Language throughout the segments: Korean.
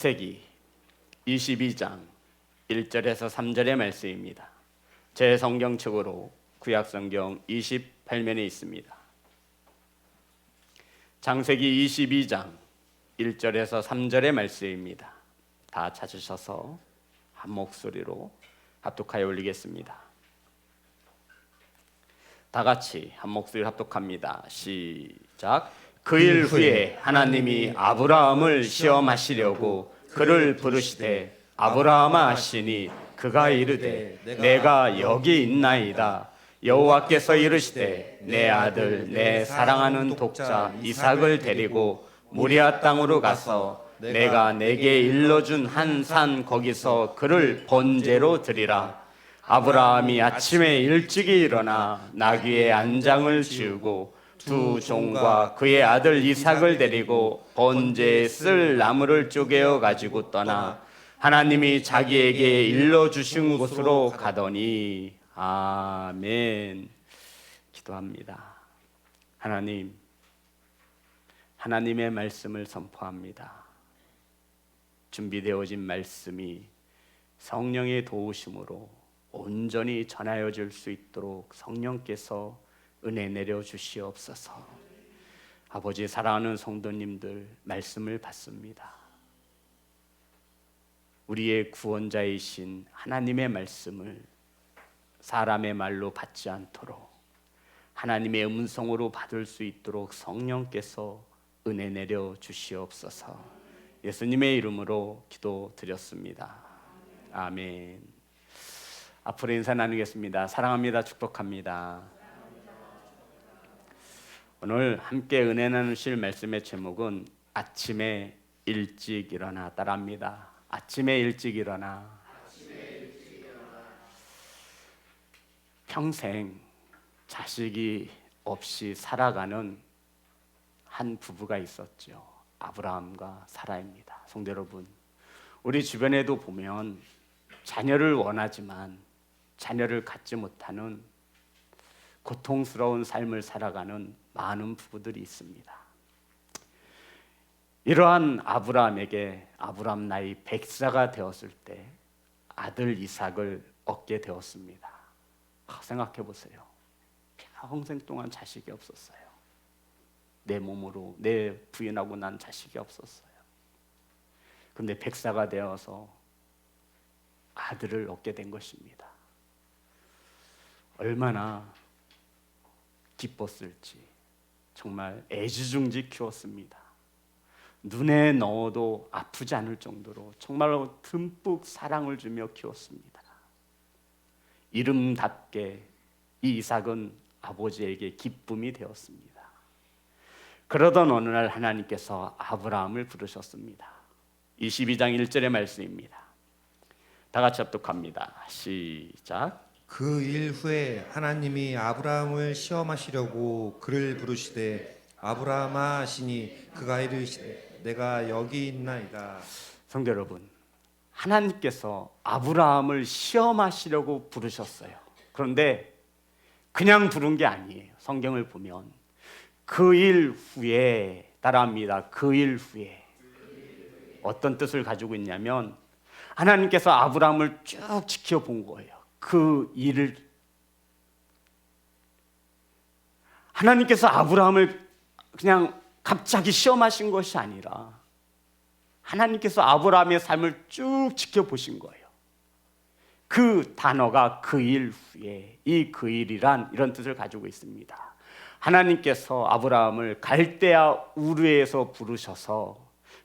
창세기 22장 1절에서 3절의 말씀입니다. 제 성경책으로 구약성경 28면에 있습니다. 창세기 22장 1절에서 3절의 말씀입니다. 다 찾으셔서 한 목소리로 합독하여 올리겠습니다. 다 같이 한 목소리로 합독합니다. 시작. 그 일 후에 하나님이 아브라함을 시험하시려고 그를 부르시되 아브라함아 하시니 그가 이르되 내가 여기 있나이다. 여호와께서 이르시되 내 아들 내 사랑하는 독자 이삭을 데리고 모리아 땅으로 가서 내가 내게 일러준 한 산 거기서 그를 번제로 드리라. 아브라함이 아침에 일찍이 일어나 나귀의 안장을 지우고 두 종과 그의 아들 이삭을 데리고 번제에 쓸 나무를 쪼개어 가지고 떠나 하나님이 자기에게 일러주신 곳으로 가더니 아멘. 기도합니다. 하나님, 하나님의 말씀을 선포합니다. 준비되어진 말씀이 성령의 도우심으로 온전히 전하여 줄 수 있도록 성령께서 은혜 내려 주시옵소서. 아버지, 사랑하는 성도님들 말씀을 받습니다. 우리의 구원자이신 하나님의 말씀을 사람의 말로 받지 않도록 하나님의 음성으로 받을 수 있도록 성령께서 은혜 내려 주시옵소서. 예수님의 이름으로 기도드렸습니다. 아멘. 앞으로 인사 나누겠습니다. 사랑합니다. 축복합니다. 오늘 함께 은혜 나누실 말씀의 제목은 아침에 일찍 일어나. 따라합니다. 아침에 일찍 일어나. 평생 자식이 없이 살아가는 한 부부가 있었죠. 아브라함과 사라입니다. 성도 여러분, 우리 주변에도 보면 자녀를 원하지만 자녀를 갖지 못하는 고통스러운 삶을 살아가는 많은 부부들이 있습니다. 이러한 아브라함에게 아브라함 나이 100세가 되었을 때 아들 이삭을 얻게 되었습니다. 생각해 보세요. 평생 동안 자식이 없었어요. 내 몸으로 내 부인하고 난 자식이 없었어요. 그런데 100세가 되어서 아들을 얻게 된 것입니다. 얼마나 기뻤을지. 정말 애지중지 키웠습니다. 눈에 넣어도 아프지 않을 정도로 정말로 듬뿍 사랑을 주며 키웠습니다. 이름답게 이 이삭은 아버지에게 기쁨이 되었습니다. 그러던 어느 날 하나님께서 아브라함을 부르셨습니다. 22장 1절의 말씀입니다. 다 같이 합독합니다. 시작. 그 일 후에 하나님이 아브라함을 시험하시려고 그를 부르시되 아브라함아 하시니 그가 이르시되 내가 여기 있나이다. 성도 여러분, 하나님께서 아브라함을 시험하시려고 부르셨어요. 그런데 그냥 부른 게 아니에요. 성경을 보면 그 일 후에, 따라합니다. 그 일 후에 어떤 뜻을 가지고 있냐면 하나님께서 아브라함을 쭉 지켜본 거예요. 그 일을 하나님께서 아브라함을 그냥 갑자기 시험하신 것이 아니라 하나님께서 아브라함의 삶을 쭉 지켜보신 거예요. 그 단어가 그 일 후에, 이 그 일이란 이런 뜻을 가지고 있습니다. 하나님께서 아브라함을 갈대아 우르에서 부르셔서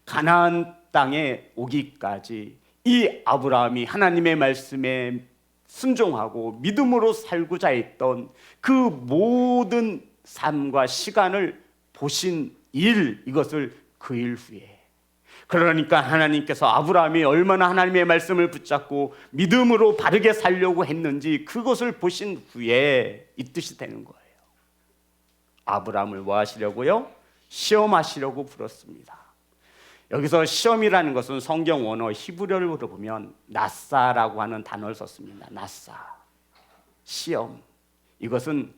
가나안 땅에 오기까지 이 아브라함이 하나님의 말씀에 순종하고 믿음으로 살고자 했던 그 모든 삶과 시간을 보신 일, 이것을 그 일 후에. 그러니까 하나님께서 아브라함이 얼마나 하나님의 말씀을 붙잡고 믿음으로 바르게 살려고 했는지 그것을 보신 후에 이 뜻이 되는 거예요. 아브라함을 뭐 하시려고요? 시험하시려고 불렀습니다. 여기서 시험이라는 것은 성경 원어 히브리어로 보면 나사라고 하는 단어를 썼습니다. 나사, 시험. 이것은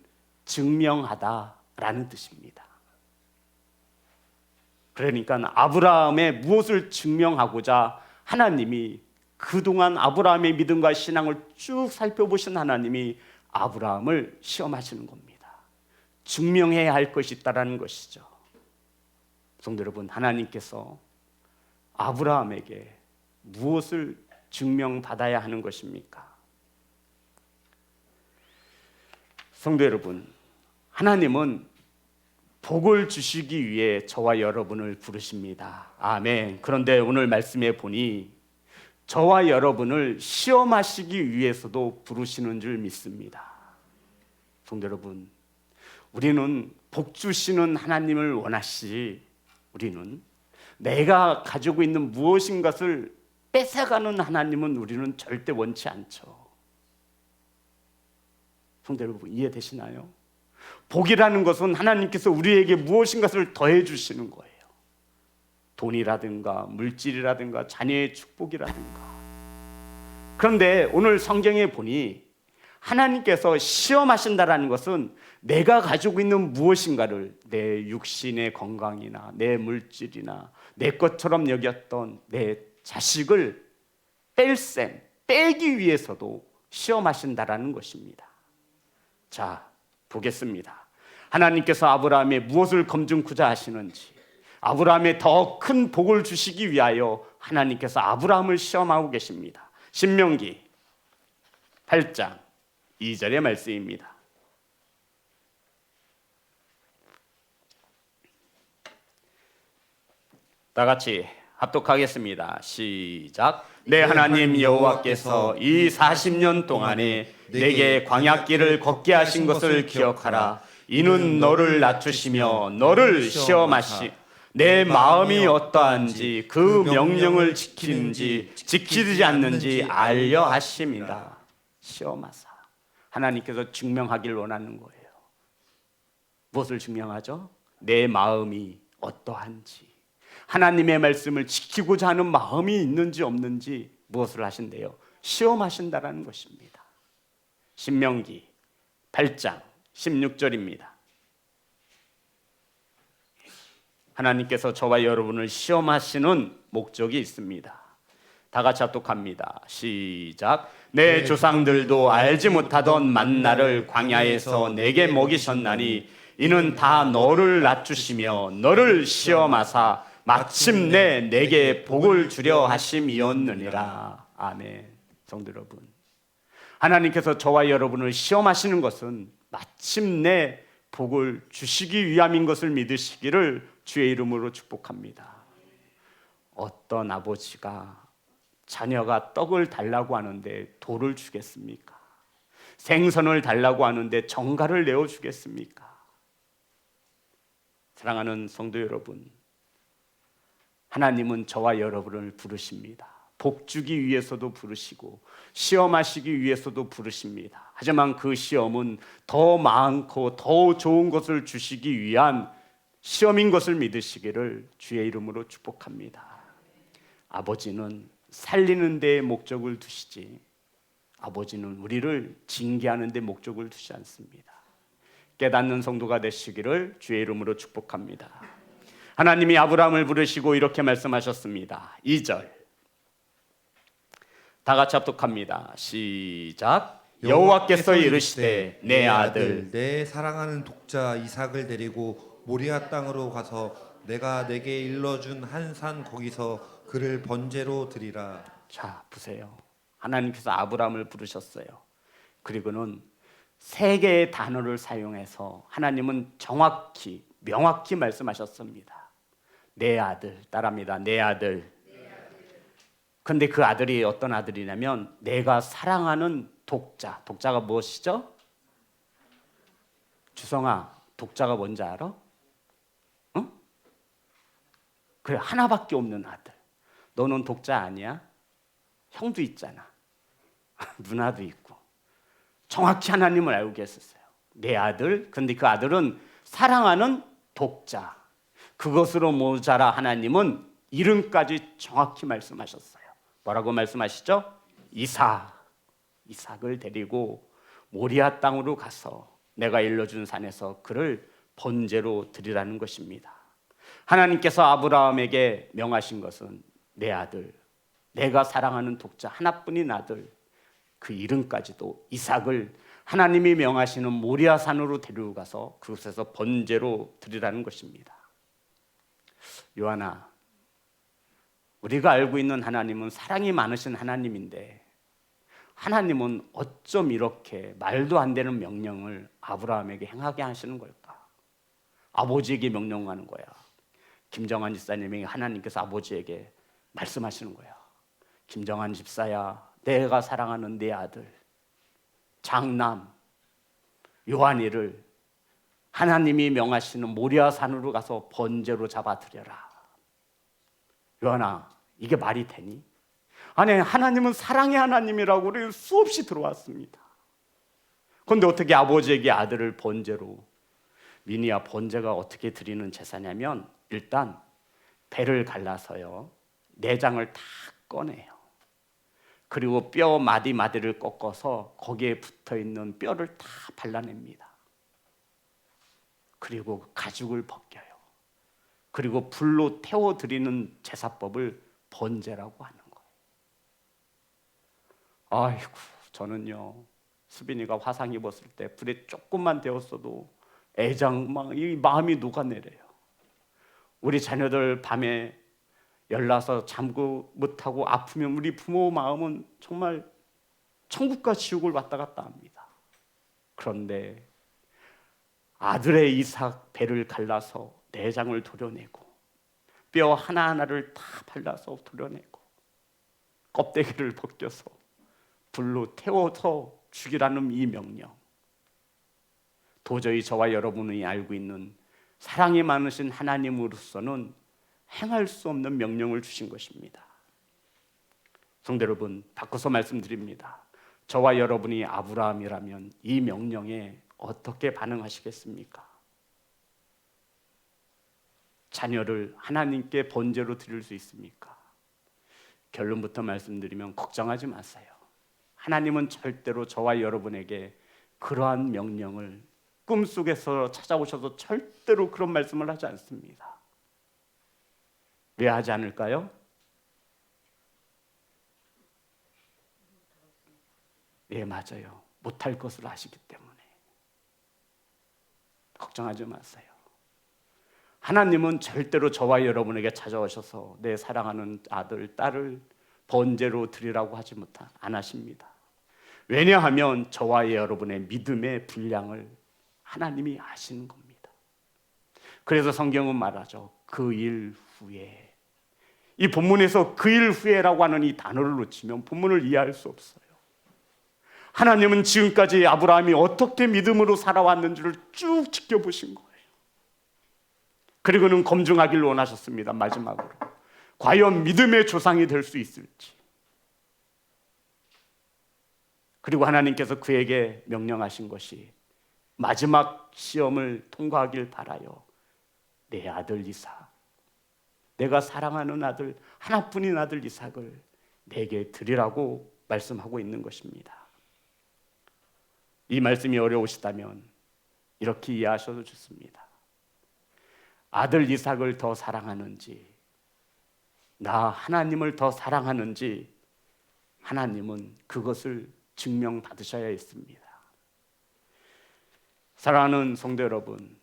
증명하다라는 뜻입니다. 그러니까 아브라함의 무엇을 증명하고자 하나님이 그동안 아브라함의 믿음과 신앙을 쭉 살펴보신 하나님이 아브라함을 시험하시는 겁니다. 증명해야 할 것이 있다라는 것이죠. 성도 여러분, 하나님께서 아브라함에게 무엇을 증명받아야 하는 것입니까? 성도 여러분, 하나님은 복을 주시기 위해 저와 여러분을 부르십니다. 아멘. 그런데 오늘 말씀에 보니 저와 여러분을 시험하시기 위해서도 부르시는 줄 믿습니다. 성도 여러분, 우리는 복 주시는 하나님을 원하시, 우리는 내가 가지고 있는 무엇인 것을 뺏어가는 하나님은 우리는 절대 원치 않죠. 성도 여러분, 이해되시나요? 복이라는 것은 하나님께서 우리에게 무엇인 것을 더해 주시는 거예요. 돈이라든가 물질이라든가 자녀의 축복이라든가. 그런데 오늘 성경에 보니 하나님께서 시험하신다라는 것은 내가 가지고 있는 무엇인가를, 내 육신의 건강이나 내 물질이나 내 것처럼 여겼던 내 자식을 빼기 위해서도 시험하신다라는 것입니다. 자, 보겠습니다. 하나님께서 아브라함의 무엇을 검증코자 하시는지, 아브라함의 더 큰 복을 주시기 위하여 하나님께서 아브라함을 시험하고 계십니다. 신명기 8장 2절의 말씀입니다. 다 같이 합독하겠습니다. 시작. 내 하나님 여호와께서 이 40년 동안에 내게 광야길을 걷게 하신 것을 기억하라. 이는 너를 낮추시며 너를 시험하시, 내 마음이 어떠한지 그 명령을 지키는지 지키지 않는지 알려 하심이다. 시험하사. 하나님께서 증명하길 원하는 거예요. 무엇을 증명하죠? 내 마음이 어떠한지, 하나님의 말씀을 지키고자 하는 마음이 있는지 없는지 무엇을 하신대요? 시험하신다라는 것입니다. 신명기 8장 16절입니다. 하나님께서 저와 여러분을 시험하시는 목적이 있습니다. 다 같이 합독합니다. 시작. 내 조상들도 알지 못하던 만나를 광야에서 내게 먹이셨나니 이는 다 너를 낮추시며 너를 시험하사 마침내 내게 복을 주려 하심이었느니라. 아멘. 성도 여러분, 하나님께서 저와 여러분을 시험하시는 것은 마침내 복을 주시기 위함인 것을 믿으시기를 주의 이름으로 축복합니다. 어떤 아버지가 자녀가 떡을 달라고 하는데 돌을 주겠습니까? 생선을 달라고 하는데 정갈을 내어주겠습니까? 사랑하는 성도 여러분, 하나님은 저와 여러분을 부르십니다. 복 주기 위해서도 부르시고 시험하시기 위해서도 부르십니다. 하지만 그 시험은 더 많고 더 좋은 것을 주시기 위한 시험인 것을 믿으시기를 주의 이름으로 축복합니다. 아버지는 살리는 데에 목적을 두시지, 아버지는 우리를 징계하는 데 목적을 두지 않습니다. 깨닫는 성도가 되시기를 주의 이름으로 축복합니다. 하나님이 아브라함을 부르시고 이렇게 말씀하셨습니다. 2절 다 같이 합독합니다. 시작. 여호와께서 이르시되 내 아들 내 사랑하는 독자 이삭을 데리고 모리아 땅으로 가서 내가 내게 일러준 한 산 거기서 그를 번제로 드리라. 자, 보세요. 하나님께서 아브라함을 부르셨어요. 그리고는 세 개의 단어를 사용해서 하나님은 정확히 명확히 말씀하셨습니다. 내 아들, 따라합니다. 내 아들. 그런데 그 아들이 어떤 아들이냐면 내가 사랑하는 독자. 독자가 무엇이죠? 주성아, 독자가 뭔지 알아? 응? 그래, 하나밖에 없는 아들. 너는 독자 아니야? 형도 있잖아. 누나도 있고. 정확히 하나님을 알고 계셨어요. 내 아들. 그런데 그 아들은 사랑하는 독자. 그것으로 모자라 하나님은 이름까지 정확히 말씀하셨어요. 뭐라고 말씀하시죠? 이삭을 데리고 모리아 땅으로 가서 내가 일러준 산에서 그를 번제로 드리라는 것입니다. 하나님께서 아브라함에게 명하신 것은 내 아들, 내가 사랑하는 독자 하나뿐인 아들, 그 이름까지도 이삭을 하나님이 명하시는 모리아 산으로 데려가서 그곳에서 번제로 드리라는 것입니다. 요한아, 우리가 알고 있는 하나님은 사랑이 많으신 하나님인데 하나님은 어쩜 이렇게 말도 안 되는 명령을 아브라함에게 행하게 하시는 걸까? 아버지에게 명령하는 거야. 김정한 집사님이 하나님께서 아버지에게 말씀하시는 거야. 김정한 집사야, 내가 사랑하는 내 아들 장남 요한이를 하나님이 명하시는 모리아 산으로 가서 번제로 잡아드려라. 요한아, 이게 말이 되니? 아니, 하나님은 사랑의 하나님이라고 우리 수없이 들어왔습니다. 그런데 어떻게 아버지에게 아들을 번제로? 미니야, 번제가 어떻게 드리는 제사냐면 일단 배를 갈라서요, 내장을 다 꺼내요. 그리고 뼈 마디마디를 꺾어서 거기에 붙어있는 뼈를 다 발라냅니다. 그리고 가죽을 벗겨요. 그리고 불로 태워드리는 제사법을 번제라고 하는 거예요. 아이고, 저는요, 수빈이가 화상 입었을 때 불에 조금만 데웠어도 이 마음이 녹아내려요. 우리 자녀들 밤에 열나서 잠도 못하고 아프면 우리 부모 마음은 정말 천국과 지옥을 왔다 갔다 합니다. 그런데 아들의 이삭 배를 갈라서 내장을 도려내고 뼈 하나하나를 다 발라서 도려내고 껍데기를 벗겨서 불로 태워서 죽이라는 이 명령, 도저히 저와 여러분이 알고 있는 사랑이 많으신 하나님으로서는 행할 수 없는 명령을 주신 것입니다. 성도 여러분, 바꿔서 말씀드립니다. 저와 여러분이 아브라함이라면 이 명령에 어떻게 반응하시겠습니까? 자녀를 하나님께 번제로 드릴 수 있습니까? 결론부터 말씀드리면 걱정하지 마세요. 하나님은 절대로 저와 여러분에게 그러한 명령을 꿈속에서 찾아오셔서 절대로 그런 말씀을 하지 않습니다. 왜 하지 않을까요? 네, 맞아요. 못할 것을 아시기 때문에. 걱정하지 마세요. 하나님은 절대로 저와 여러분에게 찾아오셔서 내 사랑하는 아들, 딸을 번제로 드리라고 안 하십니다. 왜냐하면 저와 여러분의 믿음의 분량을 하나님이 아시는 겁니다. 그래서 성경은 말하죠. 그 일 후에. 이 본문에서 그 일 후에라고 하는 이 단어를 놓치면 본문을 이해할 수 없어요. 하나님은 지금까지 아브라함이 어떻게 믿음으로 살아왔는지를 쭉 지켜보신 거예요. 그리고는 검증하기를 원하셨습니다. 마지막으로 과연 믿음의 조상이 될 수 있을지. 그리고 하나님께서 그에게 명령하신 것이 마지막 시험을 통과하길 바라요. 내 아들 이삭, 내가 사랑하는 아들, 하나뿐인 아들 이삭을 내게 드리라고 말씀하고 있는 것입니다. 이 말씀이 어려우시다면 이렇게 이해하셔도 좋습니다. 아들 이삭을 더 사랑하는지, 나 하나님을 더 사랑하는지 하나님은 그것을 증명받으셔야 했습니다. 사랑하는 성도 여러분,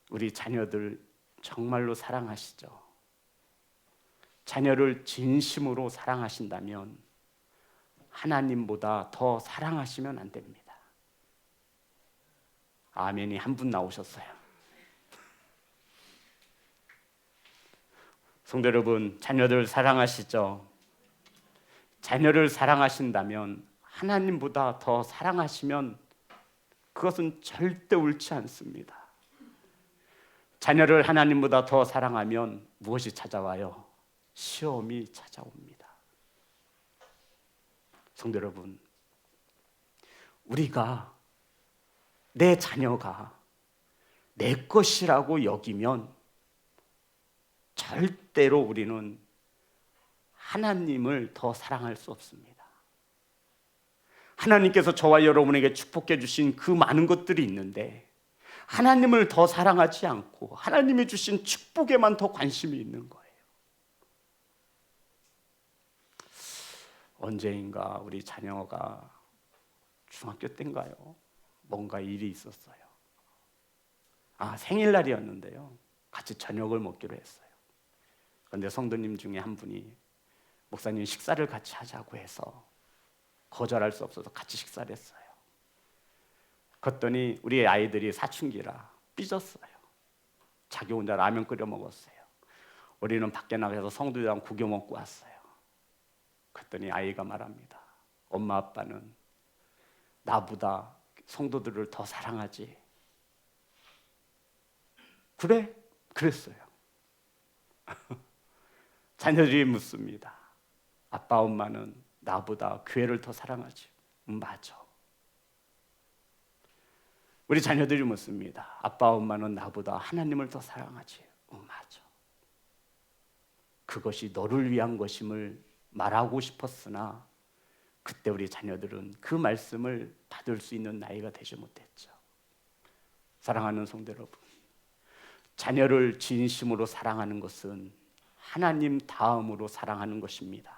우리 자녀들 정말로 사랑하시죠? 자녀를 진심으로 사랑하신다면 하나님보다 더 사랑하시면 안 됩니다. 아멘이 한 분 나오셨어요. 성도 여러분, 자녀들 사랑하시죠? 자녀를 사랑하신다면 하나님보다 더 사랑하시면 그것은 절대 옳지 않습니다. 자녀를 하나님보다 더 사랑하면 무엇이 찾아와요? 시험이 찾아옵니다. 성도 여러분, 우리가 내 자녀가 내 것이라고 여기면 절대로 우리는 하나님을 더 사랑할 수 없습니다. 하나님께서 저와 여러분에게 축복해 주신 그 많은 것들이 있는데 하나님을 더 사랑하지 않고 하나님이 주신 축복에만 더 관심이 있는 거예요. 언제인가 우리 자녀가 중학교 때인가요? 뭔가 일이 있었어요. 생일날이었는데요. 같이 저녁을 먹기로 했어요. 그런데 성도님 중에 한 분이 목사님 식사를 같이 하자고 해서 거절할 수 없어서 같이 식사를 했어요. 그랬더니 우리 아이들이 사춘기라 삐졌어요. 자기 혼자 라면 끓여 먹었어요. 우리는 밖에 나가서 성도들이랑 구겨 먹고 왔어요. 그랬더니 아이가 말합니다. 엄마 아빠는 나보다 성도들을 더 사랑하지. 그래? 그랬어요. 자녀들이 묻습니다. 아빠 엄마는 나보다 교회를 더 사랑하지. 맞아. 우리 자녀들이 묻습니다. 아빠 엄마는 나보다 하나님을 더 사랑하지. 맞아. 그것이 너를 위한 것임을 말하고 싶었으나 그때 우리 자녀들은 그 말씀을 받을 수 있는 나이가 되지 못했죠. 사랑하는 성도 여러분, 자녀를 진심으로 사랑하는 것은 하나님 다음으로 사랑하는 것입니다.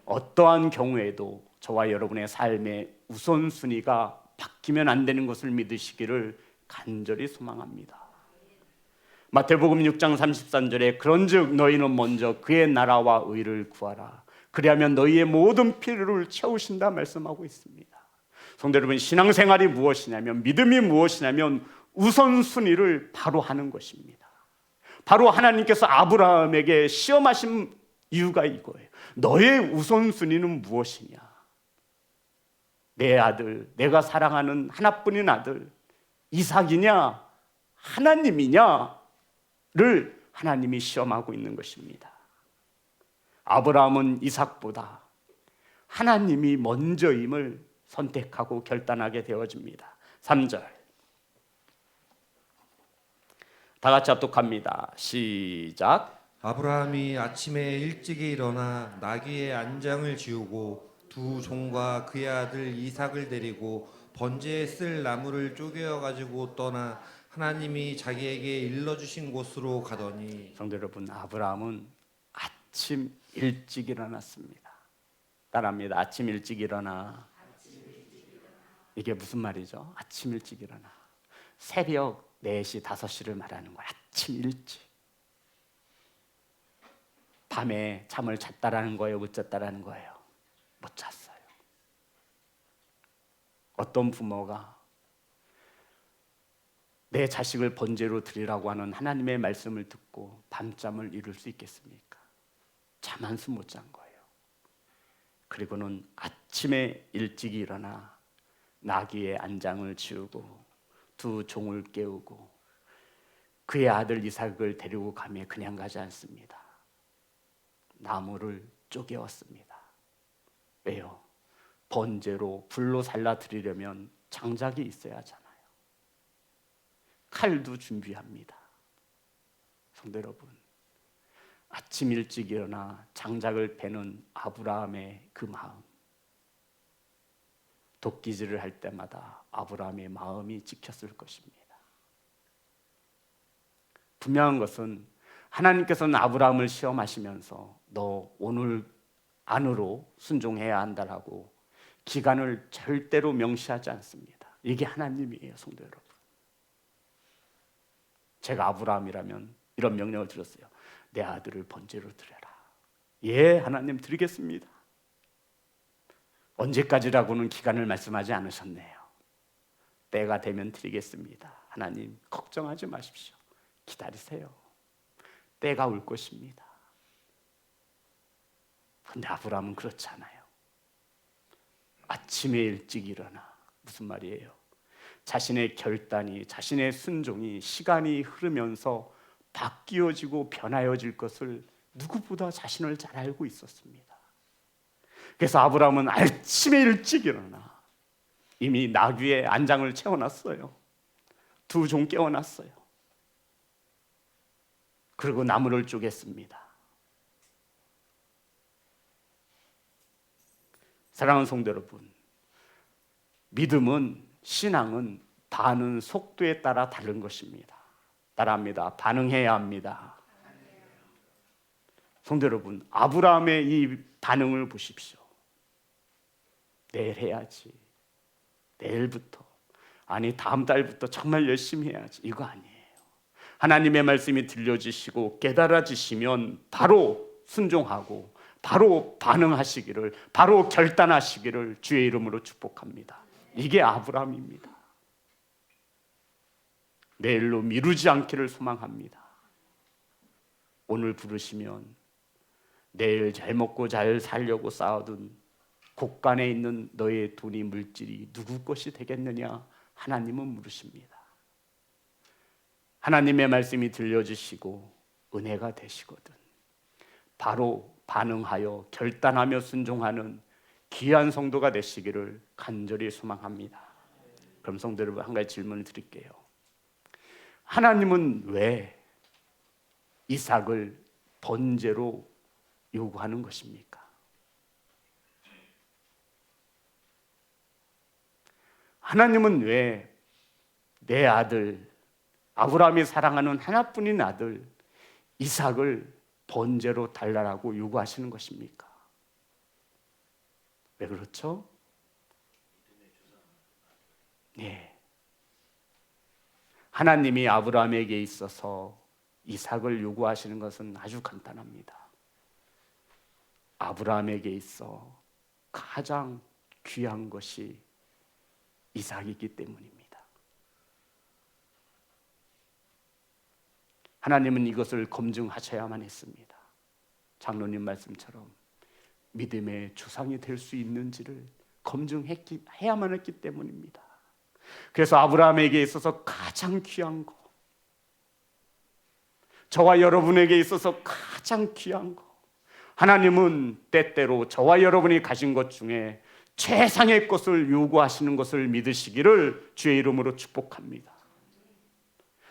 어떠한 경우에도 저와 여러분의 삶의 우선순위가 바뀌면 안 되는 것을 믿으시기를 간절히 소망합니다. 마태복음 6장 33절에 그런즉 너희는 먼저 그의 나라와 의를 구하라. 그리하면 너희의 모든 필요를 채우신다 말씀하고 있습니다. 성도 여러분, 신앙생활이 무엇이냐면, 믿음이 무엇이냐면 우선순위를 바로 하는 것입니다. 바로 하나님께서 아브라함에게 시험하신 이유가 이거예요. 너의 우선순위는 무엇이냐? 내 아들, 내가 사랑하는 하나뿐인 아들 이삭이냐 하나님이냐를 하나님이 시험하고 있는 것입니다. 아브라함은 이삭보다 하나님이 먼저임을 선택하고 결단하게 되어집니다. 3절 다 같이 합독합니다. 시작. 아브라함이 아침에 일찍이 일어나 나귀의 안장을 지우고 두 종과 그의 아들 이삭을 데리고 번제에 쓸 나무를 쪼개어 가지고 떠나 하나님이 자기에게 일러주신 곳으로 가더니. 성도 여러분, 아브라함은 아침 일찍 일어났습니다. 따라합니다. 아침 일찍 일어나. 이게 무슨 말이죠? 아침 일찍 일어나. 새벽 4시, 5시를 말하는 거예요. 아침 일찍. 밤에 잠을 잤다라는 거예요? 못 잤다라는 거예요? 못 잤어요. 어떤 부모가 내 자식을 번제로 드리라고 하는 하나님의 말씀을 듣고 밤잠을 이룰 수 있겠습니까? 잠 한숨 못 잔 거예요. 그리고는 아침에 일찍 일어나 나귀의 안장을 지우고 두 종을 깨우고 그의 아들 이삭을 데리고 가며 그냥 가지 않습니다. 나무를 쪼개었습니다. 왜요? 번제로 불로 살라 드리려면 장작이 있어야 하잖아요. 칼도 준비합니다. 성도 여러분, 아침 일찍 일어나 장작을 베는 아브라함의 그 마음, 도끼질을 할 때마다 아브라함의 마음이 찍혔을 것입니다. 분명한 것은 하나님께서는 아브라함을 시험하시면서 너 오늘 안으로 순종해야 한다라고 기간을 절대로 명시하지 않습니다. 이게 하나님이에요, 성도 여러분. 제가 아브라함이라면 이런 명령을 드렸어요. 내 아들을 번제로 드려라. 예, 하나님 드리겠습니다. 언제까지라고는 기간을 말씀하지 않으셨네요. 때가 되면 드리겠습니다. 하나님 걱정하지 마십시오. 기다리세요. 때가 올 것입니다. 그런데 아브라함은 그렇지 않아요. 아침에 일찍 일어나. 무슨 말이에요? 자신의 결단이, 자신의 순종이 시간이 흐르면서 바뀌어지고 변하여질 것을 누구보다 자신을 잘 알고 있었습니다. 그래서 아브라함은 아침에 일찍 일어나 이미 나귀의 안장을 채워놨어요. 두 종 깨워놨어요. 그리고 나무를 쪼갰습니다. 사랑하는 성도 여러분, 믿음은, 신앙은 반응 속도에 따라 다른 것입니다. 따라합니다. 반응해야 합니다. 성도 여러분, 아브라함의 이 반응을 보십시오. 내일 해야지, 내일부터, 아니 다음 달부터 정말 열심히 해야지, 이거 아니에요. 하나님의 말씀이 들려지시고 깨달아지시면 바로 순종하고 바로 반응하시기를, 바로 결단하시기를 주의 이름으로 축복합니다. 이게 아브라함입니다. 내일로 미루지 않기를 소망합니다. 오늘 부르시면 내일 잘 먹고 잘 살려고 쌓아둔 곳간에 있는 너의 돈이 물질이 누구 것이 되겠느냐? 하나님은 물으십니다. 하나님의 말씀이 들려주시고 은혜가 되시거든 바로 반응하여 결단하며 순종하는 귀한 성도가 되시기를 간절히 소망합니다. 그럼 성도 여러분, 한 가지 질문을 드릴게요. 하나님은 왜 이삭을 번제로 요구하는 것입니까? 하나님은 왜 내 아들, 아브라함이 사랑하는 하나뿐인 아들 이삭을 번제로 달라고 요구하시는 것입니까? 왜 그렇죠? 네. 하나님이 아브라함에게 있어서 이삭을 요구하시는 것은 아주 간단합니다. 아브라함에게 있어 가장 귀한 것이 이삭이기 때문입니다. 하나님은 이것을 검증하셔야만 했습니다. 장로님 말씀처럼 믿음의 조상이 될 수 있는지를 검증해야만 했기 때문입니다. 그래서 아브라함에게 있어서 가장 귀한 거, 저와 여러분에게 있어서 가장 귀한 거, 하나님은 때때로 저와 여러분이 가진 것 중에 최상의 것을 요구하시는 것을 믿으시기를 주의 이름으로 축복합니다.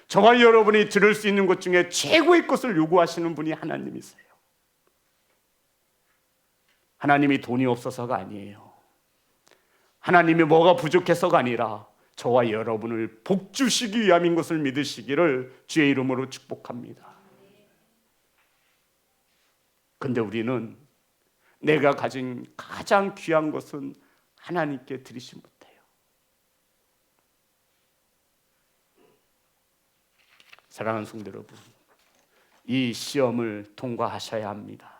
저와 여러분이 들을 수 있는 것 중에 최고의 것을 요구하시는 분이 하나님이세요. 하나님이 돈이 없어서가 아니에요. 하나님이 뭐가 부족해서가 아니라 저와 여러분을 복 주시기 위함인 것을 믿으시기를 주의 이름으로 축복합니다. 근데 우리는 내가 가진 가장 귀한 것은 하나님께 드리지 못해요. 사랑하는 성도 여러분, 이 시험을 통과하셔야 합니다.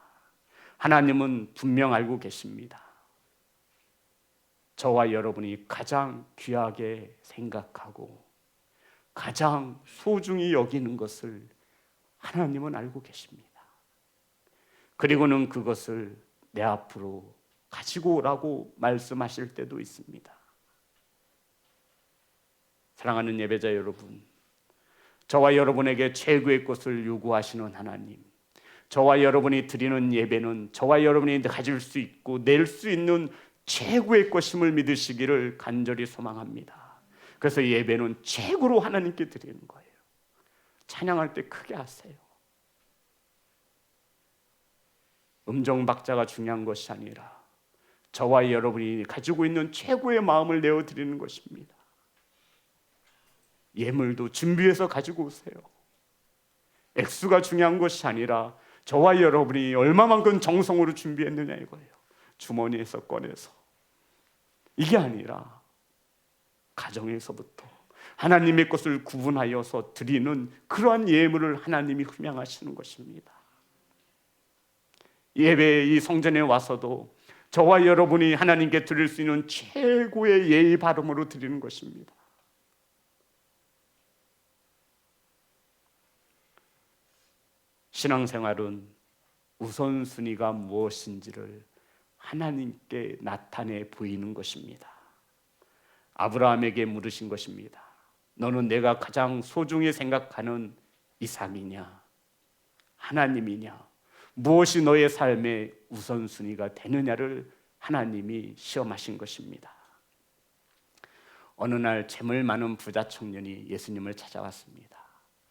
하나님은 분명 알고 계십니다. 저와 여러분이 가장 귀하게 생각하고 가장 소중히 여기는 것을 하나님은 알고 계십니다. 그리고는 그것을 내 앞으로 가지고 오라고 말씀하실 때도 있습니다. 사랑하는 예배자 여러분, 저와 여러분에게 최고의 것을 요구하시는 하나님, 저와 여러분이 드리는 예배는 저와 여러분이 가질 수 있고 낼 수 있는 최고의 것임을 믿으시기를 간절히 소망합니다. 그래서 예배는 최고로 하나님께 드리는 거예요. 찬양할 때 크게 하세요. 음정 박자가 중요한 것이 아니라 저와 여러분이 가지고 있는 최고의 마음을 내어드리는 것입니다. 예물도 준비해서 가지고 오세요. 액수가 중요한 것이 아니라 저와 여러분이 얼마만큼 정성으로 준비했느냐 이거예요. 주머니에서 꺼내서. 이게 아니라 가정에서부터 하나님의 것을 구분하여서 드리는 그러한 예물을 하나님이 흠양하시는 것입니다. 예배 이 성전에 와서도 저와 여러분이 하나님께 드릴 수 있는 최고의 예의 바름으로 드리는 것입니다. 신앙생활은 우선순위가 무엇인지를 하나님께 나타내 보이는 것입니다. 아브라함에게 물으신 것입니다. 너는 내가 가장 소중히 생각하는 이삭이냐, 하나님이냐, 무엇이 너의 삶의 우선순위가 되느냐를 하나님이 시험하신 것입니다. 어느 날 재물 많은 부자 청년이 예수님을 찾아왔습니다.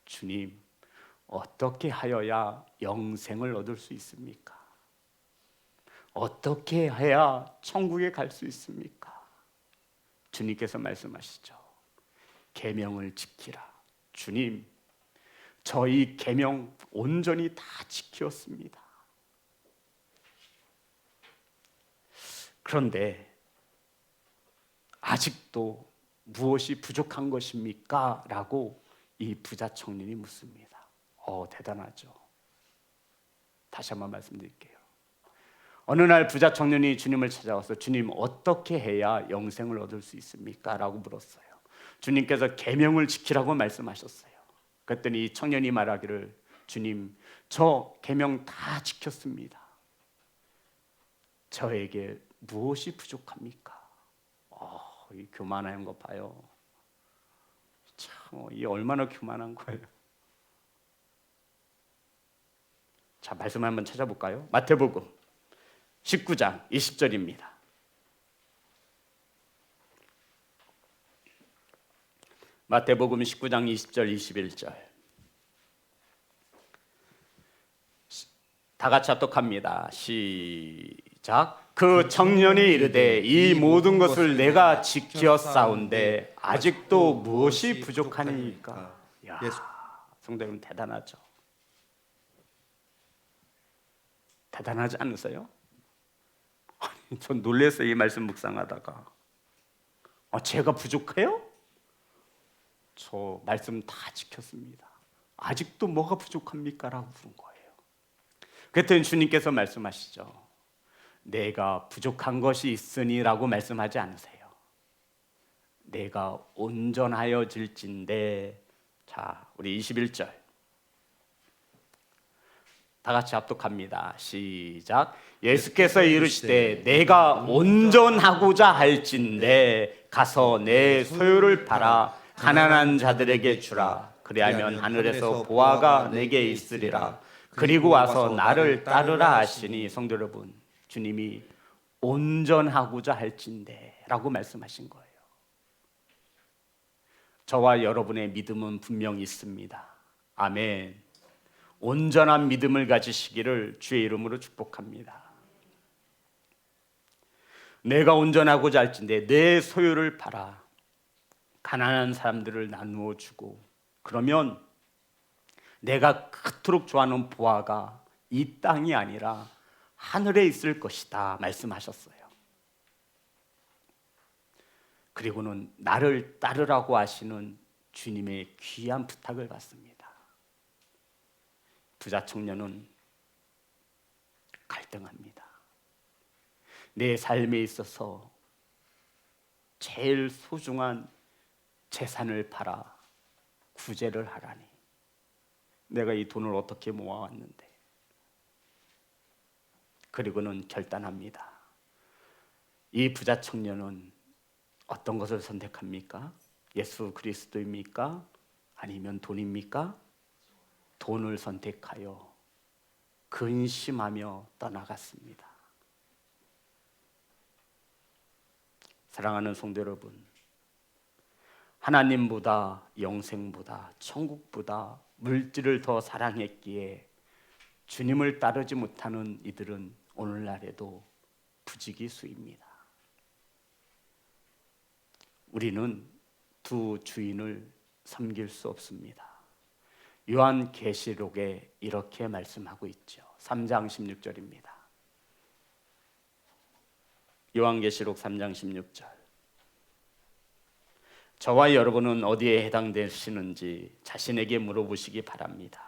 주님, 어떻게 하여야 영생을 얻을 수 있습니까? 어떻게 해야 천국에 갈 수 있습니까? 주님께서 말씀하시죠. 계명을 지키라. 주님, 저희 계명 온전히 다 지켰습니다. 그런데 아직도 무엇이 부족한 것입니까? 라고 이 부자 청년이 묻습니다. 대단하죠. 다시 한번 말씀드릴게요. 어느 날 부자 청년이 주님을 찾아와서 주님, 어떻게 해야 영생을 얻을 수 있습니까? 라고 물었어요. 주님께서 계명을 지키라고 말씀하셨어요. 그랬더니 이 청년이 말하기를, 주님, 저 계명 다 지켰습니다. 저에게 무엇이 부족합니까? 이 교만한 거 봐요. 참, 이 얼마나 교만한 거예요. 자, 말씀 한번 찾아볼까요? 마태복음 19장 20절입니다. 마태복음 19장 20절 21절. 다 같이 합독합니다. 시작. 그 청년이 이르되 이 모든 것을 내가 지켰사온데 아직도 무엇이 부족하니까? 야, 성도 여러분, 대단하죠. 대단하지 않으세요? 전 놀랐어요. 이 말씀 묵상하다가 제가 부족해요? 저 말씀 다 지켰습니다. 아직도 뭐가 부족합니까? 라고 부른 거예요. 그랬더니 주님께서 말씀하시죠. 내가 부족한 것이 있으니 라고 말씀하지 않으세요. 내가 온전하여질진데. 자, 우리 21절 다 같이 합독합니다. 시작. 예수께서 이르시되 내가 온전하고자 할진대 가서 내 소유를 팔아 가난한 자들에게 주라. 그리하면 하늘에서 보화가 내게 있으리라. 그리고 와서 나를 따르라 하시니. 성도 여러분, 주님이 온전하고자 할진대 라고 말씀하신 거예요. 저와 여러분의 믿음은 분명히 있습니다. 아멘. 온전한 믿음을 가지시기를 주의 이름으로 축복합니다. 내가 온전하고자 할진대 내 소유를 팔아 가난한 사람들을 나누어 주고, 그러면 내가 그토록 좋아하는 보화가 이 땅이 아니라 하늘에 있을 것이다 말씀하셨어요. 그리고는 나를 따르라고 하시는 주님의 귀한 부탁을 받습니다. 부자 청년은 갈등합니다. 내 삶에 있어서 제일 소중한 재산을 팔아 구제를 하라니. 내가 이 돈을 어떻게 모아왔는데. 그리고는 결단합니다. 이 부자 청년은 어떤 것을 선택합니까? 예수 그리스도입니까? 아니면 돈입니까? 돈을 선택하여 근심하며 떠나갔습니다. 사랑하는 성도 여러분, 하나님보다 영생보다 천국보다 물질을 더 사랑했기에 주님을 따르지 못하는 이들은 오늘날에도 부지기수입니다. 우리는 두 주인을 섬길 수 없습니다. 요한계시록에 이렇게 말씀하고 있죠. 3장 16절입니다. 요한계시록 3장 16절. 저와 여러분은 어디에 해당되시는지 자신에게 물어보시기 바랍니다.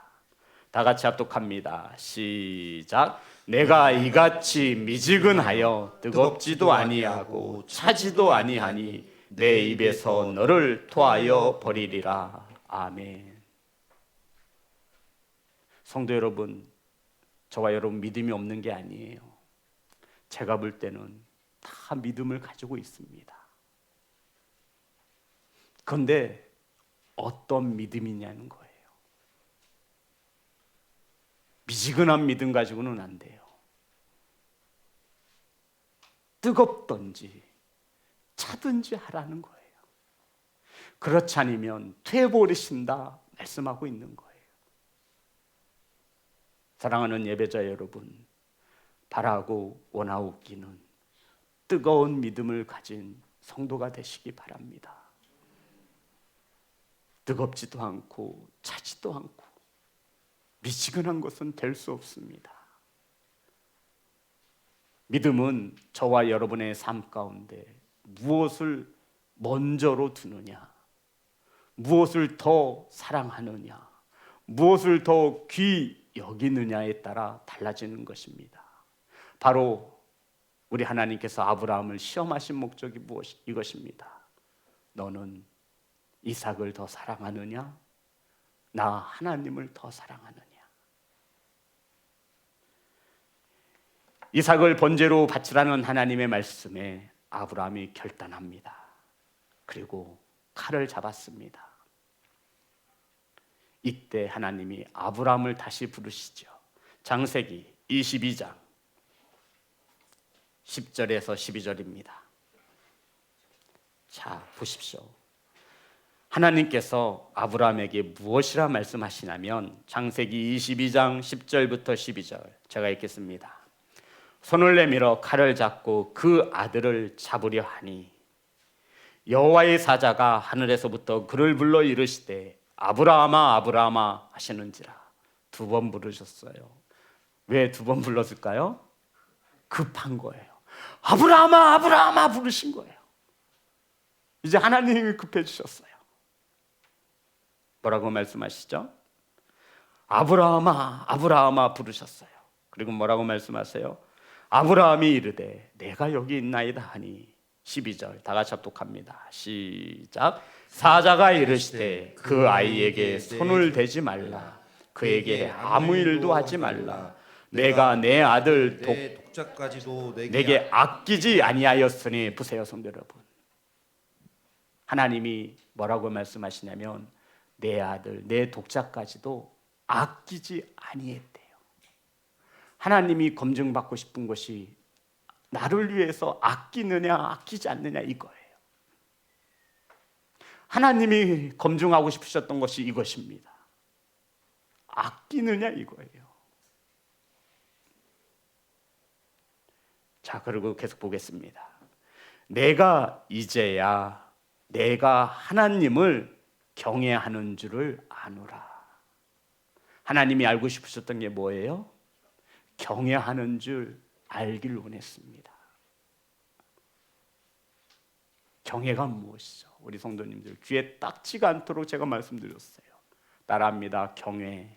다 같이 합독합니다. 시작. 내가 이같이 미지근하여 뜨겁지도 아니하고 차지도 아니하니 내 입에서 너를 토하여 버리리라. 아멘. 성도 여러분, 저와 여러분 믿음이 없는 게 아니에요. 제가 볼 때는 다 믿음을 가지고 있습니다. 그런데 어떤 믿음이냐는 거예요. 미지근한 믿음 가지고는 안 돼요. 뜨겁든지 차든지 하라는 거예요. 그렇지 않으면 퇴버리신다 말씀하고 있는 거예요. 사랑하는 예배자 여러분, 바라고 원하옵기는 뜨거운 믿음을 가진 성도가 되시기 바랍니다. 뜨겁지도 않고 차지도 않고 미지근한 것은 될 수 없습니다. 믿음은 저와 여러분의 삶 가운데 무엇을 먼저로 두느냐, 무엇을 더 사랑하느냐, 무엇을 더 귀 여기느냐에 따라 달라지는 것입니다. 바로 우리 하나님께서 아브라함을 시험하신 목적이 이것입니다. 너는 이삭을 더 사랑하느냐, 나 하나님을 더 사랑하느냐. 이삭을 번제로 바치라는 하나님의 말씀에 아브라함이 결단합니다. 그리고 칼을 잡았습니다. 이때 하나님이 아브라함을 다시 부르시죠. 창세기 22장 10절에서 12절입니다. 자, 보십시오. 하나님께서 아브라함에게 무엇이라 말씀하시냐면 창세기 22장 10절부터 12절 제가 읽겠습니다. 손을 내밀어 칼을 잡고 그 아들을 잡으려 하니 여호와의 사자가 하늘에서부터 그를 불러 이르시되 아브라함아 아브라함아 하시는지라. 2번 부르셨어요. 왜 2번 불렀을까요? 급한 거예요. 아브라함아 아브라함아 부르신 거예요. 이제 하나님이 급해지셨어요. 뭐라고 말씀하시죠? 아브라함아 아브라함아 부르셨어요. 그리고 뭐라고 말씀하세요? 아브라함이 이르되 내가 여기 있나이다 하니 12절 다 같이 합독합니다. 시작. 사자가 이르시되 그 아이에게 손을 대지 말라. 그에게 아무 일도 하지 말라. 내가 내 아들 독자까지도 내게 아끼지 아니하였으니. 보세요 성도 여러분, 하나님이 뭐라고 말씀하시냐면 내 아들 내 독자까지도 아끼지 아니했대요. 하나님이 검증받고 싶은 것이 나를 위해서 아끼느냐 아끼지 않느냐 이거예요. 하나님이 검증하고 싶으셨던 것이 이것입니다. 아끼느냐 이거예요. 자, 그리고 계속 보겠습니다. 내가 이제야 내가 하나님을 경외하는 줄을 아노라. 하나님이 알고 싶으셨던 게 뭐예요? 경외하는 줄 알길 원했습니다. 경외가 무엇이죠? 우리 성도님들 귀에 딱지가 않도록 제가 말씀드렸어요. 따라합니다. 경외.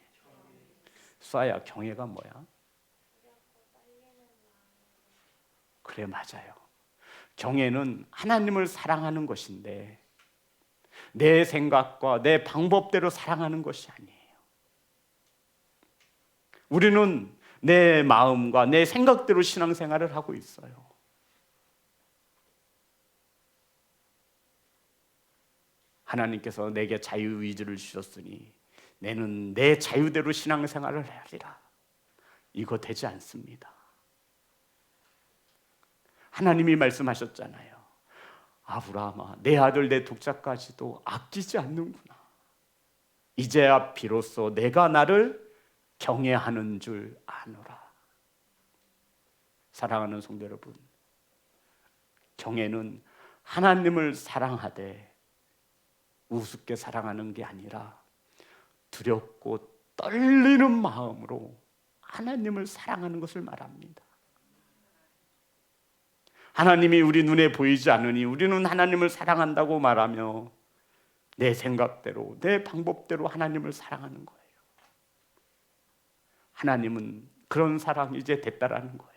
수아야, 경외가 뭐야? 그래, 맞아요. 경외는 하나님을 사랑하는 것인데 내 생각과 내 방법대로 사랑하는 것이 아니에요. 우리는 내 마음과 내 생각대로 신앙생활을 하고 있어요. 하나님께서 내게 자유의지를 주셨으니 내는 내 자유대로 신앙생활을 하리라. 이거 되지 않습니다. 하나님이 말씀하셨잖아요. 아브라함아, 내 아들 내 독자까지도 아끼지 않는구나. 이제야 비로소 내가 나를 경외하는 줄 아노라. 사랑하는 성도 여러분, 경외는 하나님을 사랑하되 우습게 사랑하는 게 아니라 두렵고 떨리는 마음으로 하나님을 사랑하는 것을 말합니다. 하나님이 우리 눈에 보이지 않으니 우리는 하나님을 사랑한다고 말하며 내 생각대로 내 방법대로 하나님을 사랑하는 거예요. 하나님은 그런 사랑이 이제 됐다라는 거예요.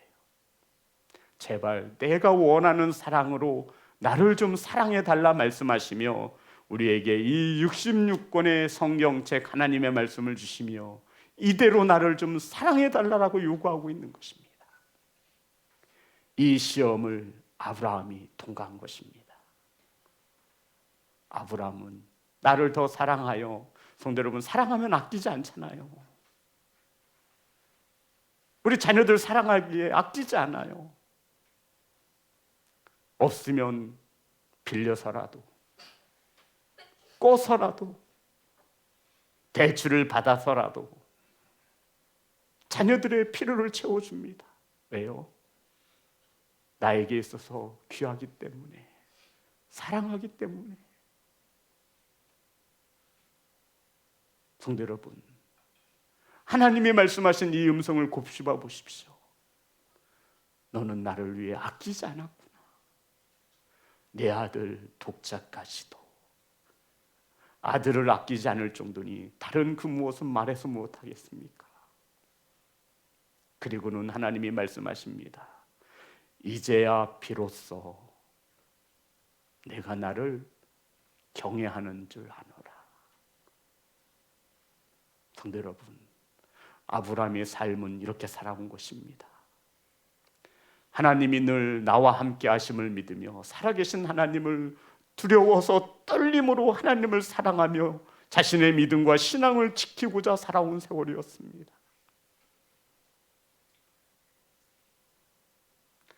제발 내가 원하는 사랑으로 나를 좀 사랑해 달라 말씀하시며 우리에게 이 66권의 성경책 하나님의 말씀을 주시며 이대로 나를 좀 사랑해 달라고 요구하고 있는 것입니다. 이 시험을 아브라함이 통과한 것입니다. 아브라함은 나를 더 사랑하여, 성도 여러분, 사랑하면 아끼지 않잖아요. 우리 자녀들 사랑하기에 아끼지 않아요. 없으면 빌려서라도 꼬서라도 대출을 받아서라도 자녀들의 필요를 채워줍니다. 왜요? 나에게 있어서 귀하기 때문에, 사랑하기 때문에. 성도 여러분, 하나님이 말씀하신 이 음성을 곱씹어 보십시오. 너는 나를 위해 아끼지 않았구나. 내 아들 독자까지도. 아들을 아끼지 않을 정도니 다른 그 무엇은 말해서 못하겠습니까? 그리고는 하나님이 말씀하십니다. 이제야 비로소 내가 나를 경외하는 줄 아노라. 성도 여러분, 아브라함의 삶은 이렇게 살아온 것입니다. 하나님이 늘 나와 함께 하심을 믿으며 살아계신 하나님을 두려워서 떨림으로 하나님을 사랑하며 자신의 믿음과 신앙을 지키고자 살아온 세월이었습니다.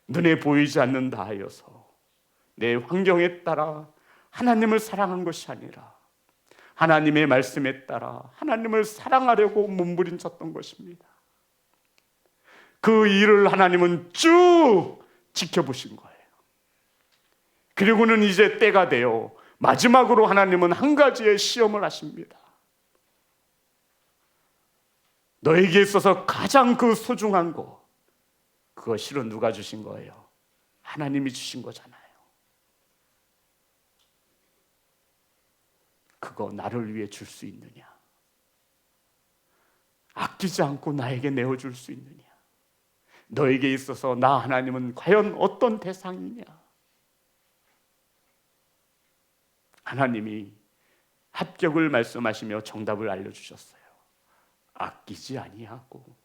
눈에 보이지 않는다 하여서 내 환경에 따라 하나님을 사랑한 것이 아니라 하나님의 말씀에 따라 하나님을 사랑하려고 몸부림쳤던 것입니다. 그 일을 하나님은 쭉 지켜보신 거예요. 그리고는 이제 때가 되어 마지막으로 하나님은 한 가지의 시험을 하십니다. 너에게 있어서 가장 그 소중한 거, 그거 실은 누가 주신 거예요? 하나님이 주신 거잖아요. 그거 나를 위해 줄 수 있느냐? 아끼지 않고 나에게 내어줄 수 있느냐? 너에게 있어서 나 하나님은 과연 어떤 대상이냐? 하나님이 합격을 말씀하시며 정답을 알려주셨어요. 아끼지 아니하고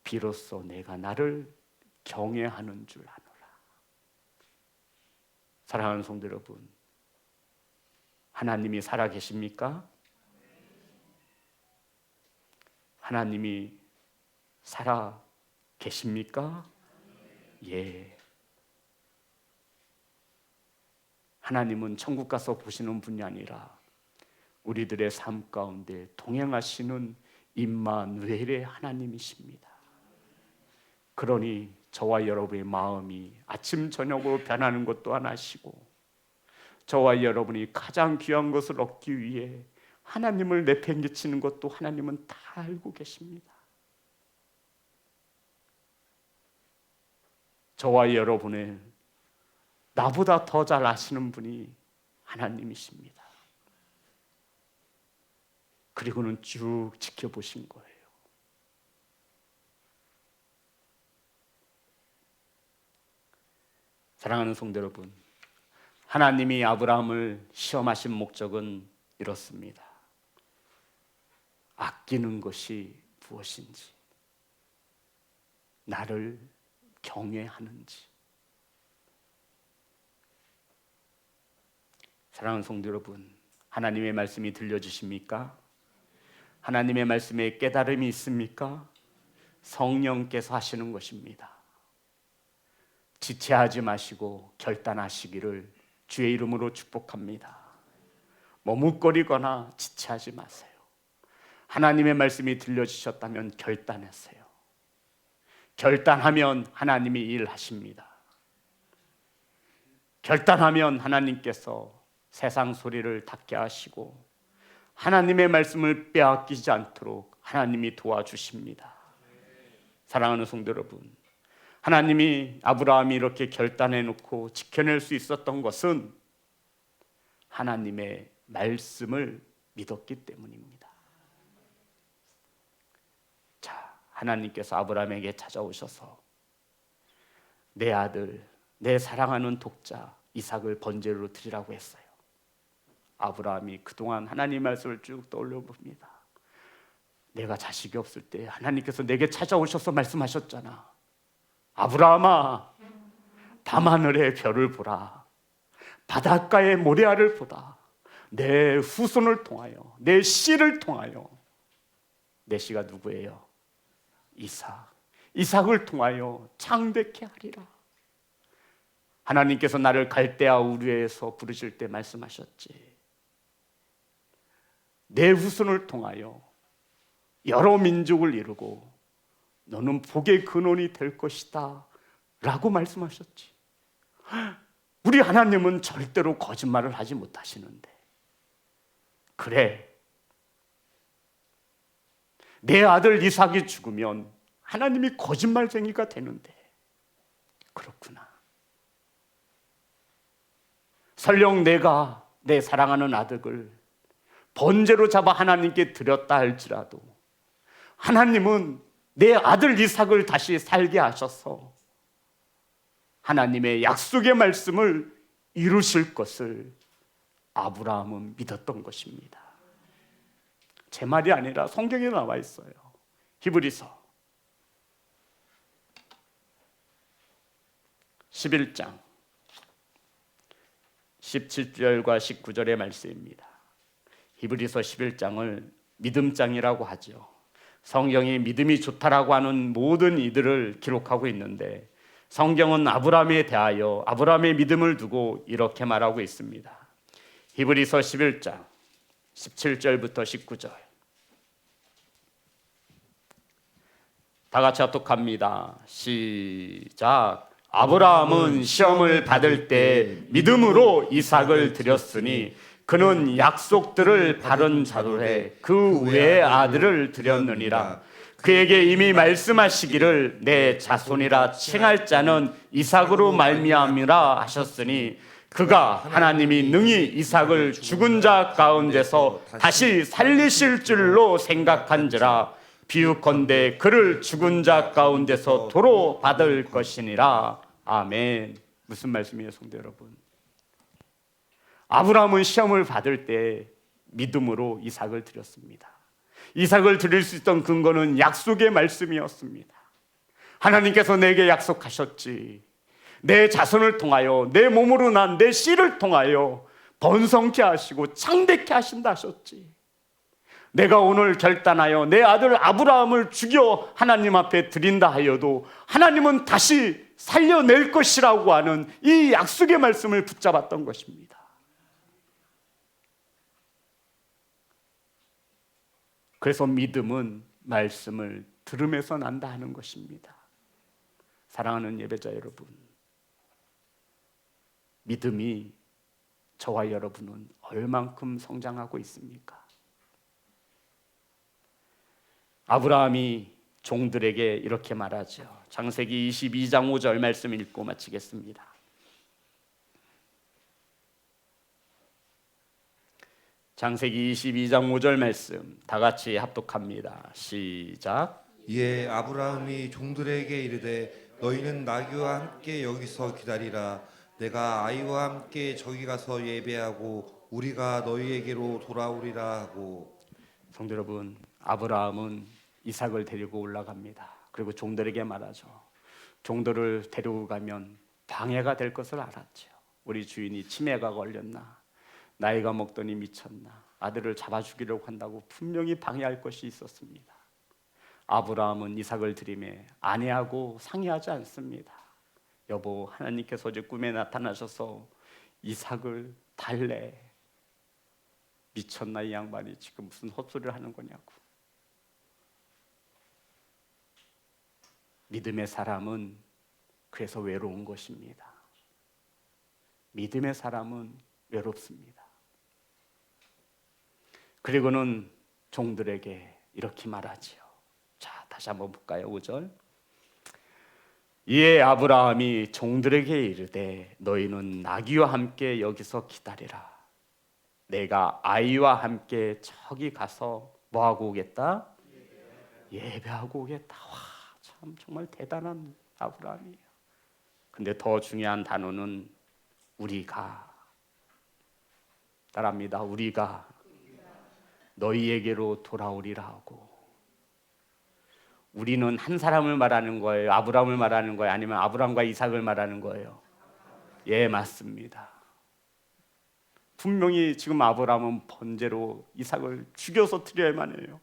비로소 내가 나를 경외하는 줄 아노라. 사랑하는 성도 여러분, 하나님이 살아계십니까? 하나님이 살아계십니까? 예. 하나님은 천국 가서 보시는 분이 아니라 우리들의 삶 가운데 동행하시는 임마누엘의 하나님이십니다. 그러니 저와 여러분의 마음이 아침 저녁으로 변하는 것 또한 아시고, 저와 여러분이 가장 귀한 것을 얻기 위해 하나님을 내팽개치는 것도 하나님은 다 알고 계십니다. 저와 여러분의 나보다 더 잘 아시는 분이 하나님이십니다. 그리고는 쭉 지켜보신 거예요. 사랑하는 성도 여러분, 하나님이 아브라함을 시험하신 목적은 이렇습니다. 아끼는 것이 무엇인지, 나를 경외하는지. 사랑하는 성도 여러분, 하나님의 말씀이 들려주십니까? 하나님의 말씀에 깨달음이 있습니까? 성령께서 하시는 것입니다. 지체하지 마시고 결단하시기를 주의 이름으로 축복합니다. 머뭇거리거나 지체하지 마세요. 하나님의 말씀이 들려주셨다면 결단하세요. 결단하면 하나님이 일하십니다. 결단하면 하나님께서 세상 소리를 닫게 하시고 하나님의 말씀을 빼앗기지 않도록 하나님이 도와주십니다. 사랑하는 성도 여러분, 하나님이 아브라함이 이렇게 결단해놓고 지켜낼 수 있었던 것은 하나님의 말씀을 믿었기 때문입니다. 자, 하나님께서 아브라함에게 찾아오셔서 내 아들, 내 사랑하는 독자 이삭을 번제로 드리라고 했어요. 아브라함이 그동안 하나님 말씀을 쭉 떠올려 봅니다. 내가 자식이 없을 때 하나님께서 내게 찾아오셔서 말씀하셨잖아. 아브라함아, 밤하늘의 별을 보라. 바닷가의 모래알을 보라. 내 후손을 통하여, 내 씨를 통하여. 내 씨가 누구예요? 이삭. 이삭을 통하여 창대케 하리라. 하나님께서 나를 갈대아 우르에서 부르실 때 말씀하셨지. 내 후손을 통하여 여러 민족을 이루고 너는 복의 근원이 될 것이다 라고 말씀하셨지. 우리 하나님은 절대로 거짓말을 하지 못하시는데, 그래, 내 아들 이삭이 죽으면 하나님이 거짓말쟁이가 되는데 그렇구나. 설령 내가 내 사랑하는 아들을 번제로 잡아 하나님께 드렸다 할지라도 하나님은 내 아들 이삭을 다시 살게 하셔서 하나님의 약속의 말씀을 이루실 것을 아브라함은 믿었던 것입니다. 제 말이 아니라 성경에 나와 있어요. 히브리서 11장 17절과 19절의 말씀입니다. 히브리서 11장을 믿음장이라고 하죠. 성경이 믿음이 좋다라고 하는 모든 이들을 기록하고 있는데 성경은 아브라함에 대하여 아브라함의 믿음을 두고 이렇게 말하고 있습니다. 히브리서 11장 17절부터 19절 다 같이 합독합니다. 시작. 아브라함은 시험을 받을 때 믿음으로 이삭을 드렸으니 그는 약속들을 바른 자로 해 그 외의 아들을 드렸느니라. 그에게 이미 말씀하시기를 내 자손이라 칭할 자는 이삭으로 말미암이라 하셨으니 그가 하나님이 능히 이삭을 죽은 자 가운데서 다시 살리실 줄로 생각한지라. 비유컨대 그를 죽은 자 가운데서 도로 받을 것이니라. 아멘. 무슨 말씀이에요, 성도 여러분? 아브라함은 시험을 받을 때 믿음으로 이삭을 드렸습니다. 이삭을 드릴 수 있던 근거는 약속의 말씀이었습니다. 하나님께서 내게 약속하셨지. 내 자손을 통하여 내 몸으로 난 내 씨를 통하여 번성케 하시고 창대케 하신다 하셨지. 내가 오늘 결단하여 내 아들 아브라함을 죽여 하나님 앞에 드린다 하여도 하나님은 다시 살려낼 것이라고 하는 이 약속의 말씀을 붙잡았던 것입니다. 그래서 믿음은 말씀을 들음에서 난다 하는 것입니다. 사랑하는 예배자 여러분, 믿음이 저와 여러분은 얼만큼 성장하고 있습니까? 아브라함이 종들에게 이렇게 말하죠. 창세기 22장 5절 말씀 읽고 마치겠습니다. 창세기 22장 5절 말씀 다 같이 합독합니다. 시작. 이에 아브라함이 종들에게 이르되 너희는 나귀와 함께 여기서 기다리라. 내가 아이와 함께 저기 가서 예배하고 우리가 너희에게로 돌아오리라 하고. 성도 여러분, 아브라함은 이삭을 데리고 올라갑니다. 그리고 종들에게 말하죠. 종들을 데리고 가면 방해가 될 것을 알았죠. 우리 주인이 치매가 걸렸나, 나이가 먹더니 미쳤나, 아들을 잡아 죽이려고 한다고 분명히 방해할 것이 있었습니다. 아브라함은 이삭을 드리매 아내하고 상의하지 않습니다. 여보, 하나님께서 어제 꿈에 나타나셔서 이삭을 달래. 미쳤나 이 양반이 지금 무슨 헛소리를 하는 거냐고. 믿음의 사람은 그래서 외로운 것입니다. 믿음의 사람은 외롭습니다. 그리고는 종들에게 이렇게 말하지요. 자, 다시 한번 볼까요? 5절. 이에 아브라함이 종들에게 이르되 너희는 나귀와 함께 여기서 기다리라. 내가 아이와 함께 저기 가서 뭐하고 오겠다? 예배하고 오겠다. 와, 참 정말 대단한 아브라함이에요. 근데 더 중요한 단어는 우리가. 따라합니다. 우리가 너희에게로 돌아오리라 하고. 우리는 한 사람을 말하는 거예요? 아브라함을 말하는 거예요? 아니면 아브라함과 이삭을 말하는 거예요? 예, 맞습니다. 분명히 지금 아브라함은 번제로 이삭을 죽여서 드려야만 해요.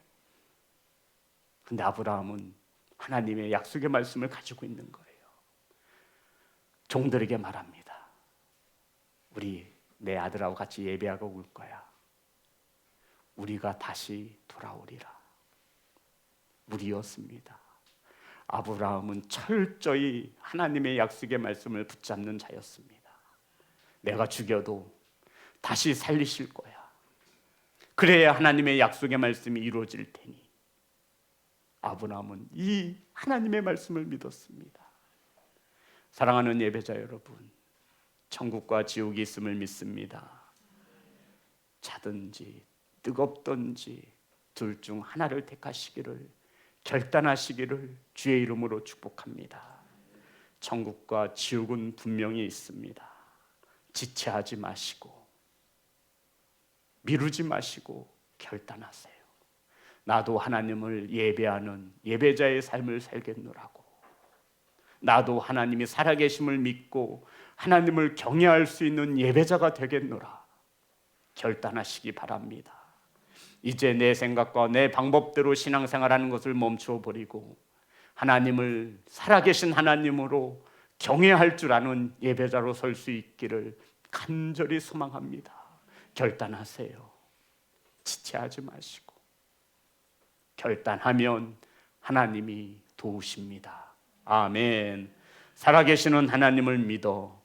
근데 아브라함은 하나님의 약속의 말씀을 가지고 있는 거예요. 종들에게 말합니다. 우리 내 아들하고 같이 예배하고 올 거야. 우리가 다시 돌아오리라. 무리였습니다. 아브라함은 철저히 하나님의 약속의 말씀을 붙잡는 자였습니다. 내가 죽여도 다시 살리실 거야. 그래야 하나님의 약속의 말씀이 이루어질 테니. 아브라함은 이 하나님의 말씀을 믿었습니다. 사랑하는 예배자 여러분, 천국과 지옥이 있음을 믿습니다. 차든지 뜨겁든지 둘 중 하나를 택하시기를, 결단하시기를 주의 이름으로 축복합니다. 천국과 지옥은 분명히 있습니다. 지체하지 마시고 미루지 마시고 결단하세요. 나도 하나님을 예배하는 예배자의 삶을 살겠노라고, 나도 하나님이 살아계심을 믿고 하나님을 경외할 수 있는 예배자가 되겠노라 결단하시기 바랍니다. 이제 내 생각과 내 방법대로 신앙생활하는 것을 멈추어 버리고 하나님을, 살아계신 하나님으로 경외할 줄 아는 예배자로 설 수 있기를 간절히 소망합니다. 결단하세요. 지체하지 마시고 결단하면 하나님이 도우십니다. 아멘. 살아계시는 하나님을 믿어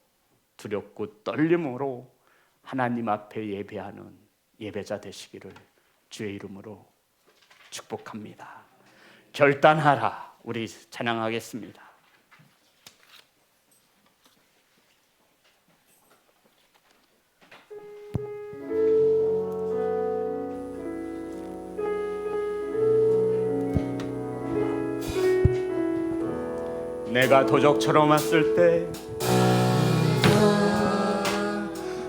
두렵고 떨림으로 하나님 앞에 예배하는 예배자 되시기를 주의 이름으로 축복합니다. 결단하라. 우리 찬양하겠습니다. 내가 도적처럼 왔을 때,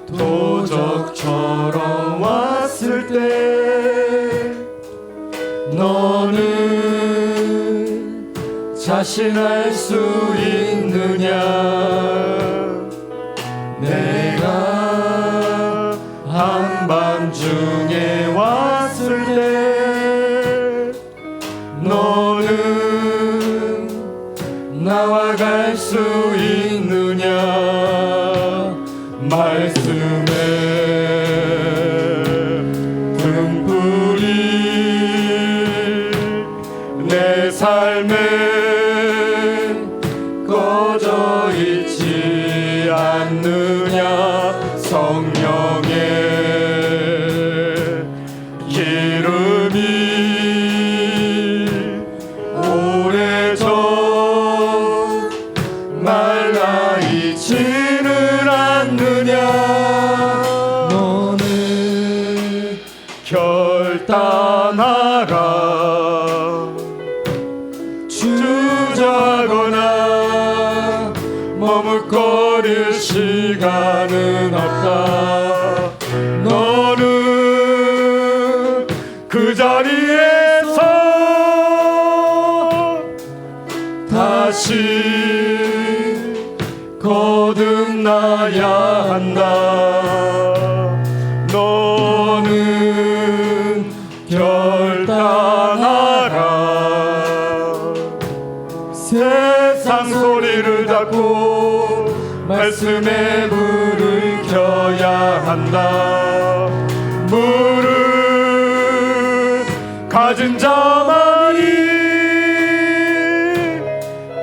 도적처럼 왔을 때 너는 자신할 수 있느냐? 내가 한밤중에 왔을 때 너는 나와 갈 수 있느냐? 말씀에 등불이 내 삶에 꺼져 있지 않느냐? 성령의 기름이 오래전 말라 있지는 않느냐? 너는 결단하라. 주저하거나 머뭇거릴 시간은 없다. 너는 그 자리에서 다시 거듭나야 한다. 너는 결단하라. 세상 소리를 닫고 말씀에 불을 켜야 한다. 무릎 가진 자만이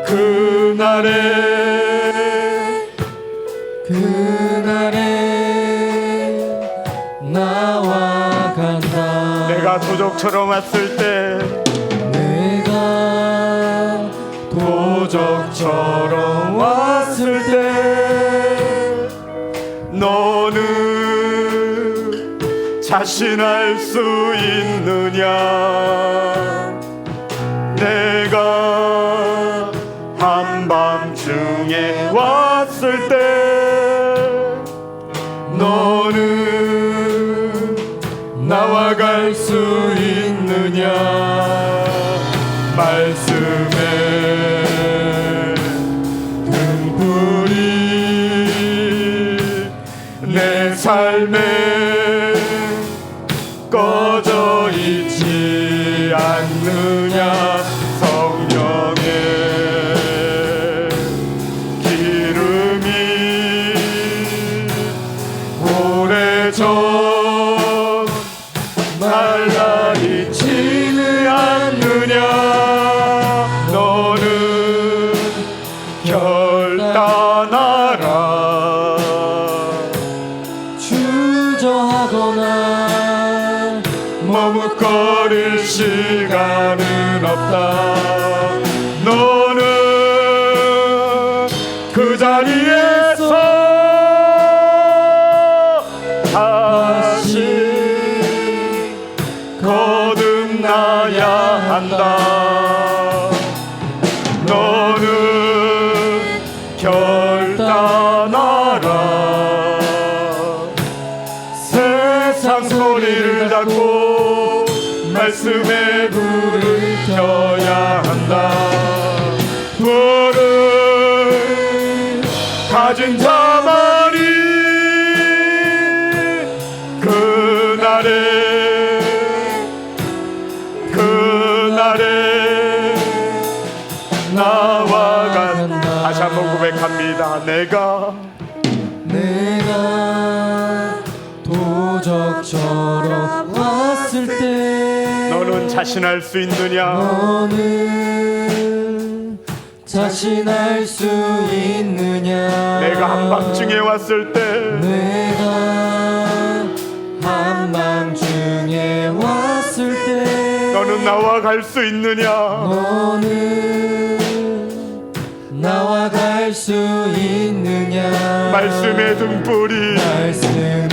그날에 나와 간다. 내가 도적처럼 왔을 때, 내가 도적처럼 왔을 때 너는 자신할 수 있느냐? 내가 한밤중에 왔을 때 너는 나와 갈 수 있느냐? 말씀에 등불이 내 삶에 꺼져 있지 않느냐? 성령의 기름이 오래전 말라 있지는 않느냐? 너는 결단하라. 주저하거나 머뭇거릴 시간은 없다. 한다. 너는 그 자리에서 다시 거듭나야 한다. 너는 결단하라. 세상 소리를 닫고 말씀의 불을 켜야 한다. 불을 가진 자만이 그날에 나와 간다. 다시 한번 고백합니다. 내가 도적처럼 왔을 때 너는 자신할 수 있느냐? 너는 자신할 수 있느냐? 내가 한밤중에 왔을 때 내가 한밤중에 왔을 때 너는 나와 갈 수 있느냐? 너는 나와 갈 수 있느냐? 말씀의 등불이 말씀의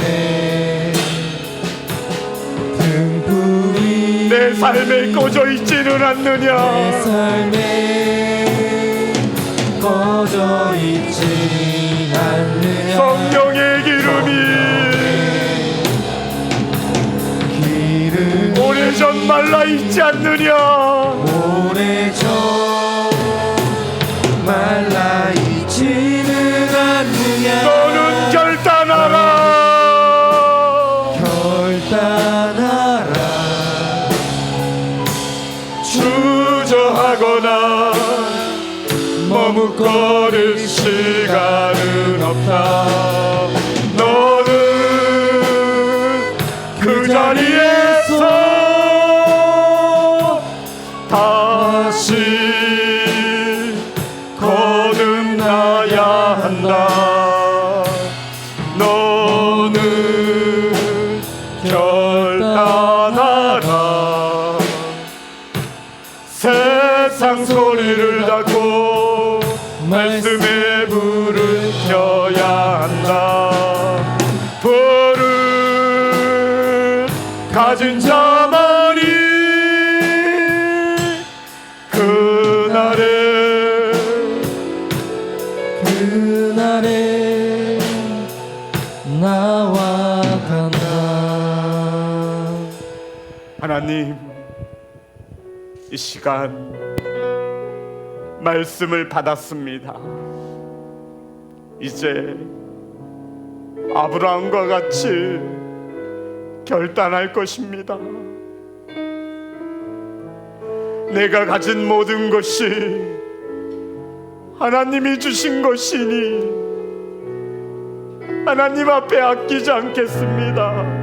등불이 내 삶에 꺼져 있지는 내 않느냐? 삶에 꺼져 있지 않느냐? 성령의 기름이 오래전 말라 있지 않느냐? 오래전 말라 있지는 않느냐? 너는 결단하라. 결단하라. 주저하거나 머뭇거릴 시간은 없다. 너는 그 자리에서 다시 거듭나야 한다. 너는 결단하라. 세상 소리를 닫고 말씀의 불을 켜야 한다. 불을 가진 자만이 그날에 나와 간다. 하나님, 이 시간 말씀을 받았습니다. 이제 아브라함과 같이 결단할 것입니다. 내가 가진 모든 것이 하나님이 주신 것이니 하나님 앞에 아끼지 않겠습니다.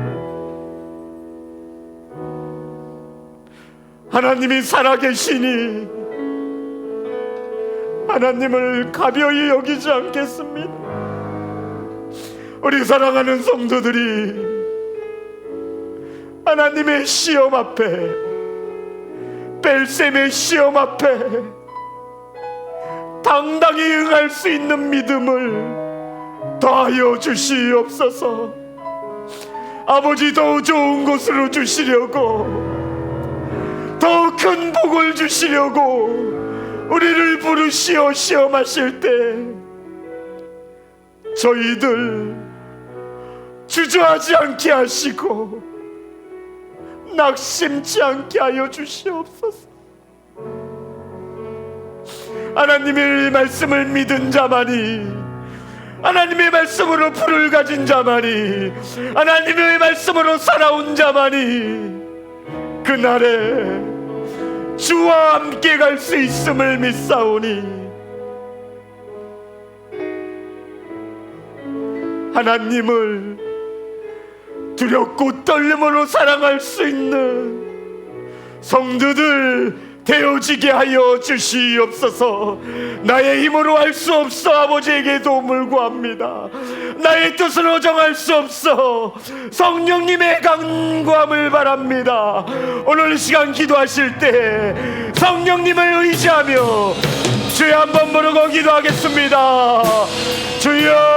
하나님이 살아계시니 하나님을 가벼이 여기지 않겠습니다. 우리 사랑하는 성도들이 하나님의 시험 앞에, 벨셈의 시험 앞에 당당히 응할 수 있는 믿음을 더하여 주시옵소서. 아버지, 더 좋은 곳으로 주시려고, 더 큰 복을 주시려고 우리를 부르시어 시험하실 때 저희들 주저하지 않게 하시고 낙심치 않게 하여 주시옵소서. 하나님의 말씀을 믿은 자만이, 하나님의 말씀으로 불을 가진 자만이, 하나님의 말씀으로 살아온 자만이 그날에 주와 함께 갈 수 있음을 믿사오니 하나님을 두렵고 떨림으로 사랑할 수 있는 성도들 되어지게 하여 주시옵소서. 나의 힘으로 할 수 없어 아버지에게 도움을 구합니다. 나의 뜻으로 정할 수 없어 성령님의 강구함을 바랍니다. 오늘 시간 기도하실 때 성령님을 의지하며 주여 한번 부르고 기도하겠습니다. 주여